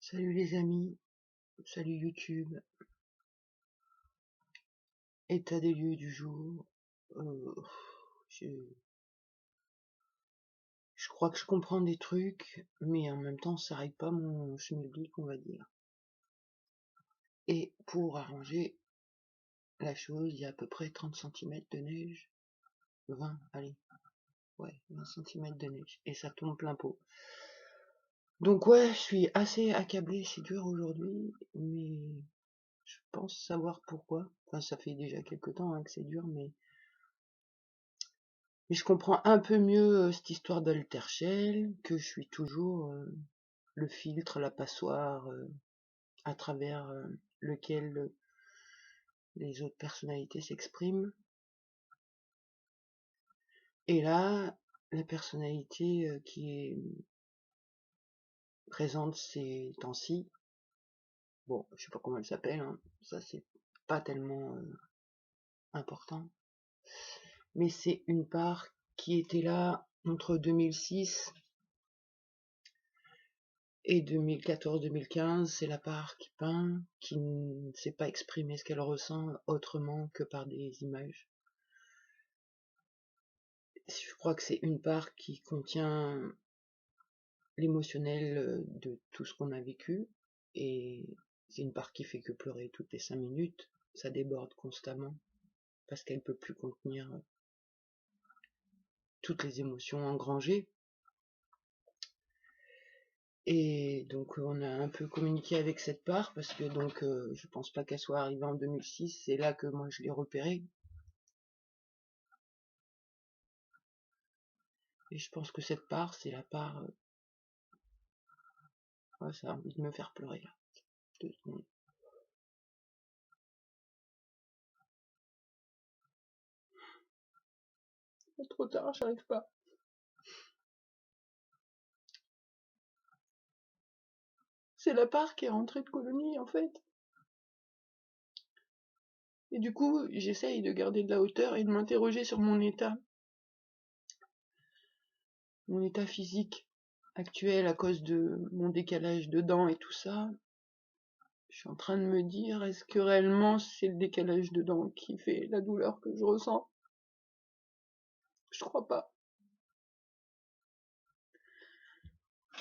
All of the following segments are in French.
Salut les amis, salut YouTube, état des lieux du jour. Euh, je, je crois que je comprends des trucs, mais en même temps ça règle pas mon schmilblick, on va dire. Et pour arranger la chose, il y a à peu près 30 cm de neige, 20, allez, ouais, 20 cm de neige, et ça tombe plein pot. Donc ouais, je suis assez accablé, c'est dur aujourd'hui, mais je pense savoir pourquoi. Enfin, ça fait déjà quelques temps que c'est dur, mais je comprends un peu mieux cette histoire d'Altershell, que je suis toujours le filtre, la passoire à travers lequel les autres personnalités s'expriment. Et là, la personnalité qui est présente ces temps-ci, bon, je sais pas comment elle s'appelle, hein, ça c'est pas tellement important, mais c'est une part qui était là entre 2006 et 2014-2015, c'est la part qui peint, qui ne sait pas exprimer ce qu'elle ressent autrement que par des images. Je crois que c'est une part qui contient l'émotionnel de tout ce qu'on a vécu, et c'est une part qui fait que pleurer toutes les 5 minutes, ça déborde constamment, parce qu'elle peut plus contenir toutes les émotions engrangées. Et donc on a un peu communiqué avec cette part, parce que donc je pense pas qu'elle soit arrivée en 2006, c'est là que moi je l'ai repérée. Et je pense que cette part, c'est la part... ouais, ça a envie de me faire pleurer, là. 2 secondes. C'est trop tard, j'arrive pas. C'est la part qui est rentrée de colonie, en fait. Et du coup, j'essaye de garder de la hauteur et de m'interroger sur mon état physique actuel à cause de mon décalage de dents et tout ça. Je suis en train de me dire, est-ce que réellement c'est le décalage de dents qui fait la douleur que je ressens? Je crois pas.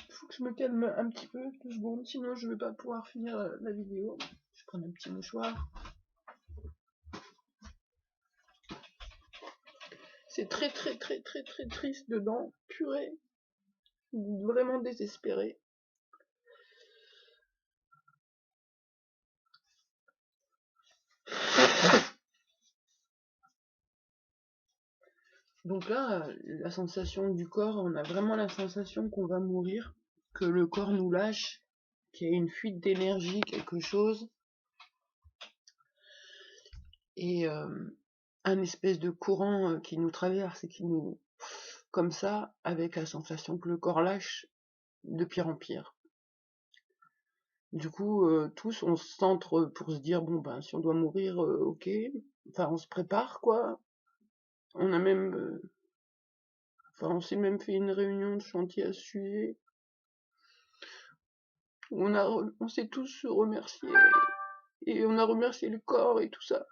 Faut que je me calme un petit peu, 2 secondes, sinon je vais pas pouvoir finir la vidéo. Je prends un petit mouchoir. C'est très très très très très triste dedans, purée, vraiment désespéré. Donc là, la sensation du corps, on a vraiment la sensation qu'on va mourir, que le corps nous lâche, qu'il y a une fuite d'énergie, quelque chose, et un espèce de courant qui nous traverse et qui nous... comme ça, avec la sensation que le corps lâche de pire en pire. Du coup, tous on se centre pour se dire, bon ben, si on doit mourir, ok, enfin on se prépare quoi. On a même... enfin, on s'est même fait une réunion de chantier à ce sujet. Où on s'est tous remerciés. Et on a remercié le corps et tout ça.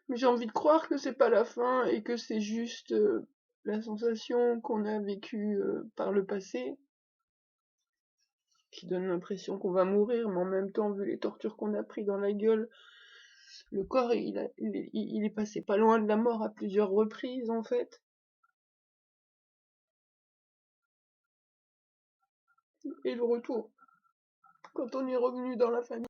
Mais j'ai envie de croire que c'est pas la fin et que c'est juste la sensation qu'on a vécue par le passé, qui donne l'impression qu'on va mourir, mais en même temps, vu les tortures qu'on a pris dans la gueule, le corps, il est passé pas loin de la mort à plusieurs reprises, en fait. Et le retour, quand on est revenu dans la famille.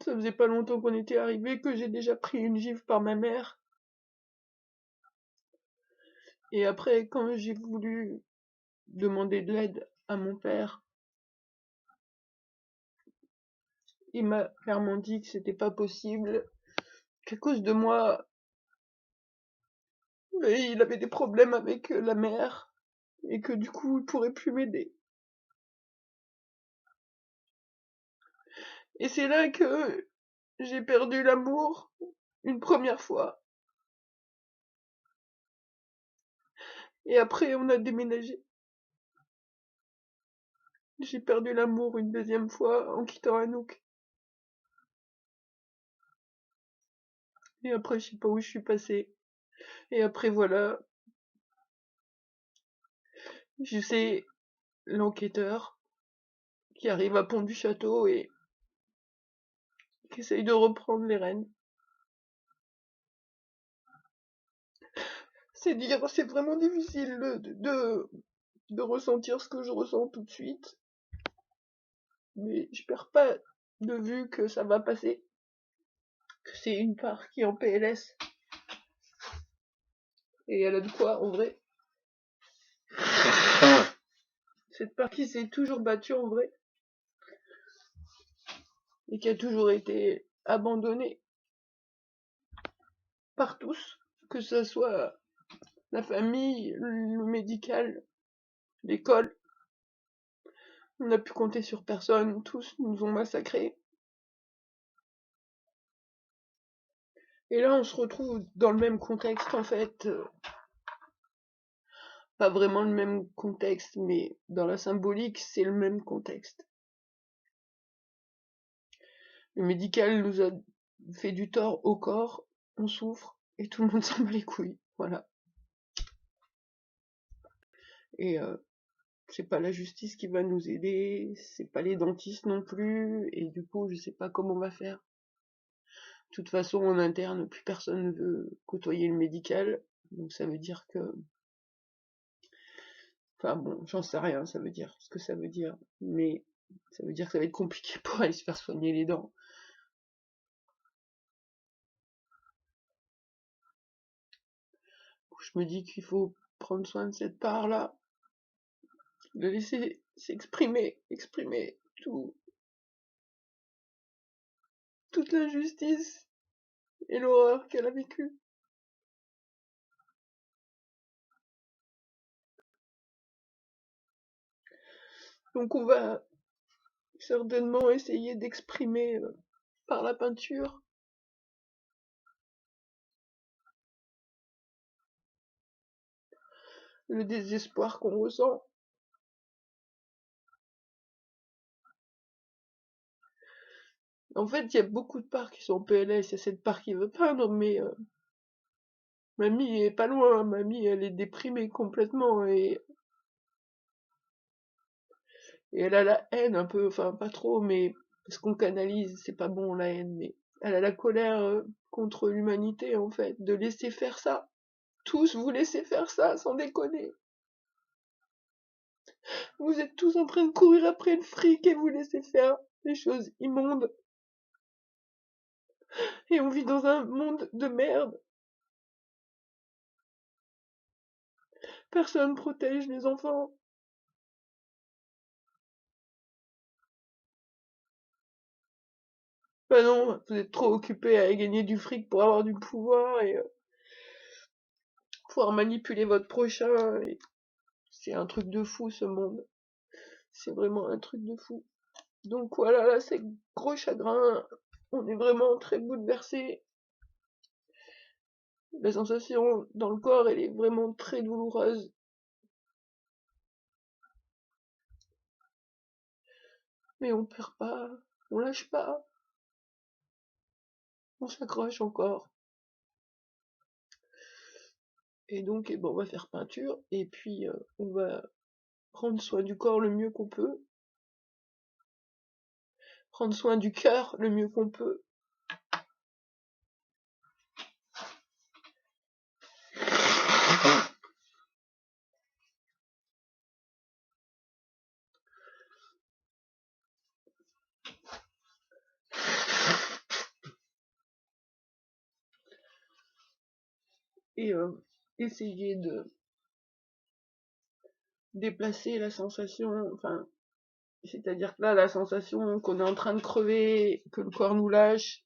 Ça faisait pas longtemps qu'on était arrivé, que j'ai déjà pris une gifle par ma mère. Et après, quand j'ai voulu demander de l'aide à mon père, il m'a clairement dit que c'était pas possible, qu'à cause de moi, il avait des problèmes avec la mère, et que du coup, il pourrait plus m'aider. Et c'est là que j'ai perdu l'amour, une première fois. Et après, on a déménagé. J'ai perdu l'amour une deuxième fois en quittant Anouk. Et après, je sais pas où je suis passée. Et après, voilà, je sais l'enquêteur qui arrive à Pont du Château et qui essaye de reprendre les rênes. C'est dire, c'est vraiment difficile de ressentir ce que je ressens tout de suite. Mais je perds pas de vue que ça va passer. Que c'est une part qui est en PLS. Et elle a de quoi, en vrai. Cette part qui s'est toujours battue, en vrai. Et qui a toujours été abandonnée par tous. Que ce soit la famille, le médical, l'école. On n'a pu compter sur personne. Tous nous ont massacrés. Et là, on se retrouve dans le même contexte, en fait. Pas vraiment le même contexte, mais dans la symbolique, c'est le même contexte. Le médical nous a fait du tort au corps, on souffre, et tout le monde s'en bat les couilles, voilà. Et c'est pas la justice qui va nous aider, c'est pas les dentistes non plus, et du coup, je sais pas comment on va faire. De toute façon, en interne, plus personne ne veut côtoyer le médical, donc ça veut dire que... Enfin bon, j'en sais rien, ça veut dire ce que ça veut dire, mais ça veut dire que ça va être compliqué pour aller se faire soigner les dents. Je me dis qu'il faut prendre soin de cette part-là, de laisser s'exprimer, exprimer toute l'injustice et l'horreur qu'elle a vécue. Donc on va certainement essayer d'exprimer par la peinture le désespoir qu'on ressent. En fait, il y a beaucoup de parts qui sont en PLS, il y a cette part qui veut peindre, mais mamie est pas loin, mamie elle est déprimée complètement et elle a la haine un peu, enfin pas trop, mais parce qu'on canalise, c'est pas bon la haine, mais elle a la colère contre l'humanité en fait, de laisser faire ça. Tous vous laissez faire ça, sans déconner. Vous êtes tous en train de courir après le fric et vous laissez faire des choses immondes. Et on vit dans un monde de merde. Personne protège les enfants. Bah non, vous êtes trop occupés à gagner du fric pour avoir du pouvoir et pouvoir manipuler votre prochain. Et c'est un truc de fou ce monde. C'est vraiment un truc de fou. Donc voilà, là c'est gros chagrin. On est vraiment très bouleversés. La sensation dans le corps, elle est vraiment très douloureuse. Mais on perd pas, on lâche pas, on s'accroche encore. Et donc, on va faire peinture, et puis on va prendre soin du corps le mieux qu'on peut, prendre soin du cœur le mieux qu'on peut. Et essayer de déplacer la sensation, enfin, c'est-à-dire que là, la sensation qu'on est en train de crever, que le corps nous lâche,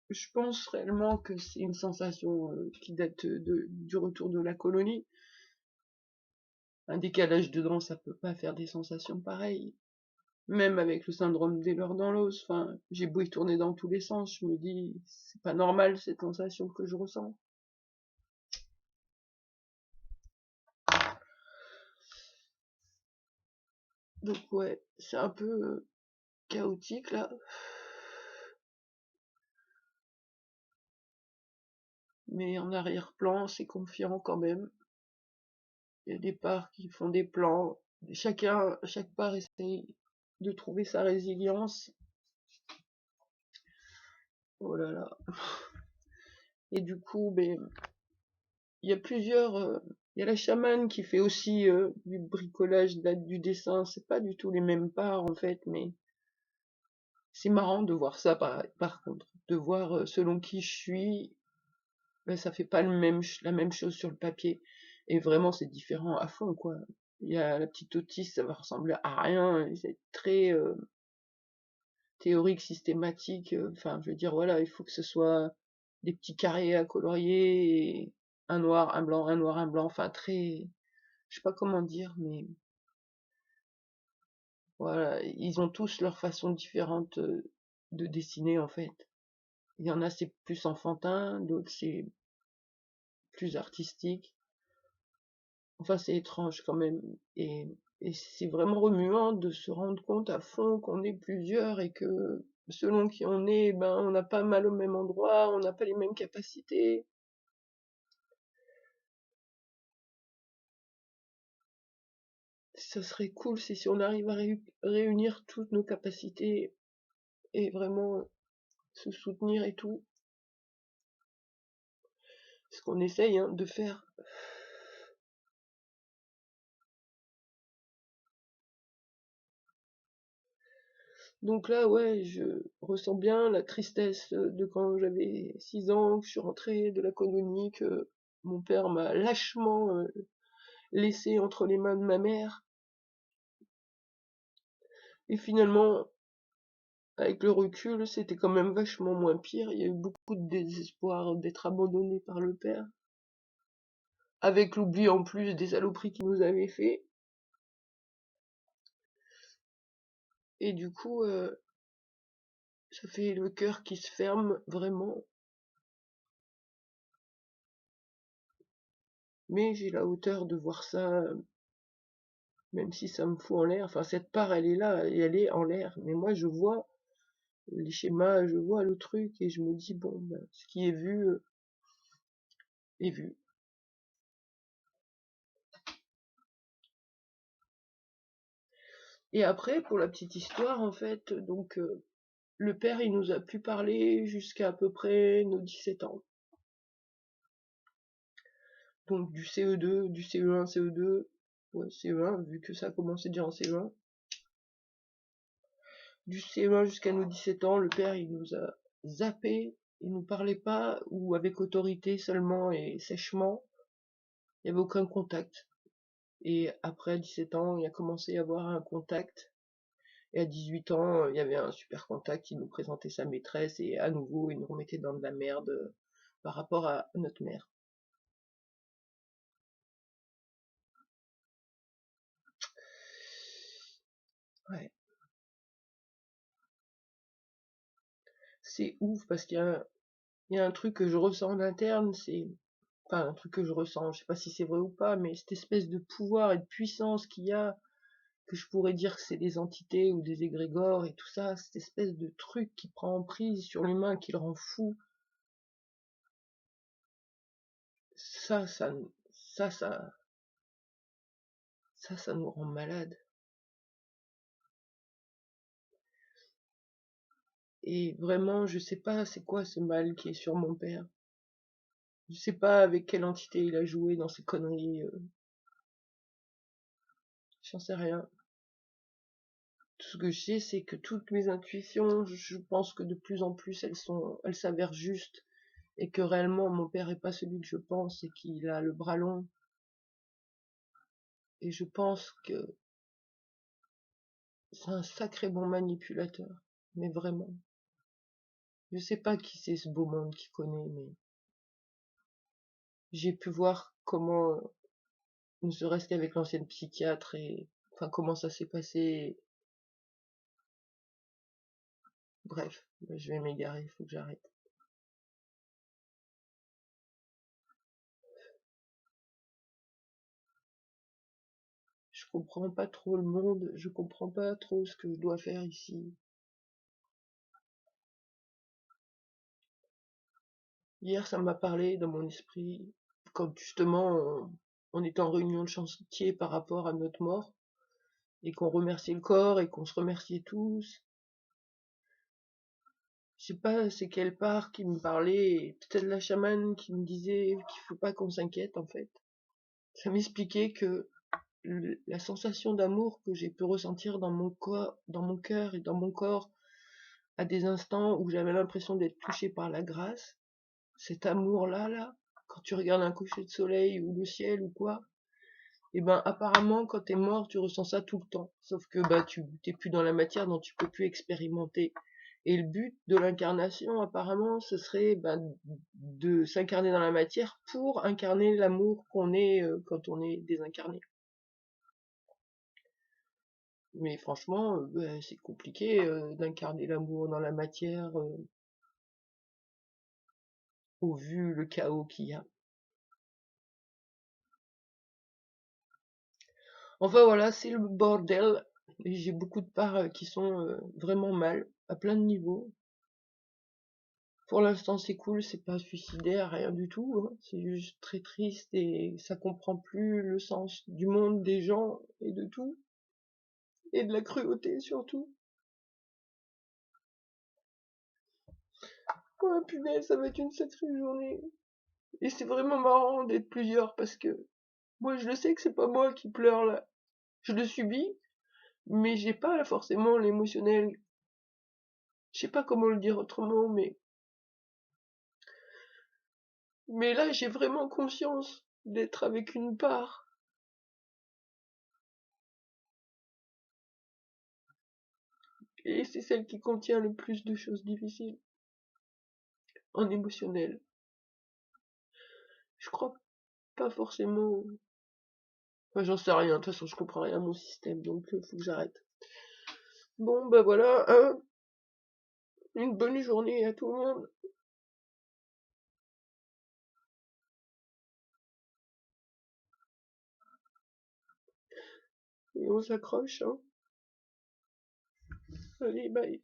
je pense réellement que c'est une sensation qui date du retour de la colonie. Un décalage dedans, ça peut pas faire des sensations pareilles. Même avec le syndrome d'Ehlers-Danlos, enfin, j'ai beau y tourner dans tous les sens, je me dis, c'est pas normal cette sensation que je ressens. Donc ouais, c'est un peu chaotique là. Mais en arrière-plan, c'est confiant quand même. Il y a des parts qui font des plans. Chaque part essaye de trouver sa résilience. Oh là là. Et du coup, ben, il y a il y a la chamane qui fait aussi du bricolage, du dessin. C'est pas du tout les mêmes parts en fait, mais c'est marrant de voir ça par contre. De voir selon qui je suis, ben, ça fait pas la même chose sur le papier. Et vraiment, c'est différent à fond, quoi. Il y a la petite autiste, ça va ressembler à rien. C'est très théorique, systématique. Enfin, je veux dire, voilà, il faut que ce soit des petits carrés à colorier, et un noir, un blanc, un noir, un blanc. Enfin, très, je sais pas comment dire, mais voilà, ils ont tous leur façon différente de dessiner en fait. Il y en a c'est plus enfantin, d'autres c'est plus artistique. Enfin, c'est étrange quand même. Et c'est vraiment remuant de se rendre compte à fond qu'on est plusieurs et que selon qui on est, ben, on n'a pas mal au même endroit, on n'a pas les mêmes capacités. Ça serait cool si on arrive à réunir toutes nos capacités et vraiment se soutenir et tout. Ce qu'on essaye hein, de faire. Donc là, ouais, je ressens bien la tristesse de quand j'avais 6 ans, que je suis rentrée de la colonie, que mon père m'a lâchement laissé entre les mains de ma mère. Et finalement, avec le recul, c'était quand même vachement moins pire. Il y a eu beaucoup de désespoir d'être abandonné par le père, avec l'oubli en plus des saloperies qu'il nous avait fait. Et du coup, ça fait le cœur qui se ferme vraiment. Mais j'ai la hauteur de voir ça même si ça me fout en l'air. Enfin, cette part, elle est là et elle est en l'air. Mais moi, je vois les schémas, je vois le truc et je me dis, bon, ben, ce qui est vu est vu. Et après, pour la petite histoire, en fait, donc, le père, il nous a pu parler jusqu'à peu près nos 17 ans. Donc, du CE2, du CE1, CE2, ouais, CE1, vu que ça a commencé déjà en CE1. Du CE1 jusqu'à nos 17 ans, le père, il nous a zappé, il nous parlait pas, ou avec autorité seulement et sèchement. Il n'y avait aucun contact. Et après, à 17 ans, il a commencé à y avoir un contact. Et à 18 ans, il y avait un super contact, il nous présentait sa maîtresse et à nouveau, il nous remettait dans de la merde par rapport à notre mère. Ouais. C'est ouf parce il y a un truc que je ressens en interne, enfin, un truc que je ressens, je sais pas si c'est vrai ou pas, mais cette espèce de pouvoir et de puissance qu'il y a, que je pourrais dire que c'est des entités ou des égrégores et tout ça, cette espèce de truc qui prend prise sur l'humain, qui le rend fou. Ça, ça, ça, ça, ça nous rend malade. Et vraiment, je sais pas c'est quoi ce mal qui est sur mon père. Je sais pas avec quelle entité il a joué dans ces conneries. J'en sais rien. Tout ce que je sais, c'est que toutes mes intuitions, je pense que de plus en plus elles s'avèrent justes et que réellement mon père est pas celui que je pense et qu'il a le bras long. Et je pense que c'est un sacré bon manipulateur. Mais vraiment. Je sais pas qui c'est ce beau monde qui connaît, mais j'ai pu voir comment, ne serait-ce qu'avec l'ancienne psychiatre et, enfin, comment ça s'est passé. Bref, je vais m'égarer, il faut que j'arrête. Je comprends pas trop le monde, je comprends pas trop ce que je dois faire ici. Hier, ça m'a parlé dans mon esprit, quand justement on était en réunion de chantier par rapport à notre mort, et qu'on remerciait le corps, et qu'on se remerciait tous. Je sais pas c'est quelle part qui me parlait, peut-être la chamane qui me disait qu'il faut pas qu'on s'inquiète en fait. Ça m'expliquait que la sensation d'amour que j'ai pu ressentir dans mon corps, dans mon cœur et dans mon corps à des instants où j'avais l'impression d'être touchée par la grâce, cet amour-là, là, quand tu regardes un coucher de soleil ou le ciel ou quoi, et ben apparemment quand t'es mort tu ressens ça tout le temps. Sauf que bah tu t'es plus dans la matière donc tu peux plus expérimenter. Et le but de l'incarnation apparemment ce serait de s'incarner dans la matière pour incarner l'amour qu'on est quand on est désincarné. Mais franchement, c'est compliqué d'incarner l'amour dans la matière au vu le chaos qu'il y a. Enfin voilà, c'est le bordel. Et j'ai beaucoup de parts qui sont vraiment mal, à plein de niveaux. Pour l'instant, c'est cool, c'est pas suicidaire, rien du tout, hein. C'est juste très triste et ça comprend plus le sens du monde, des gens et de tout. Et de la cruauté surtout. Oh punaise, ça va être une sacrée journée. Et c'est vraiment marrant d'être plusieurs parce que moi je le sais que c'est pas moi qui pleure là. Je le subis, mais j'ai pas forcément l'émotionnel. Je sais pas comment le dire autrement, mais là j'ai vraiment conscience d'être avec une part. Et c'est celle qui contient le plus de choses difficiles en émotionnel. Je crois pas forcément. Enfin, j'en sais rien, de toute façon je comprends rien à mon système, donc faut que j'arrête. Bon bah voilà, hein, une bonne journée à tout le monde. Et on s'accroche, hein. Allez, bye.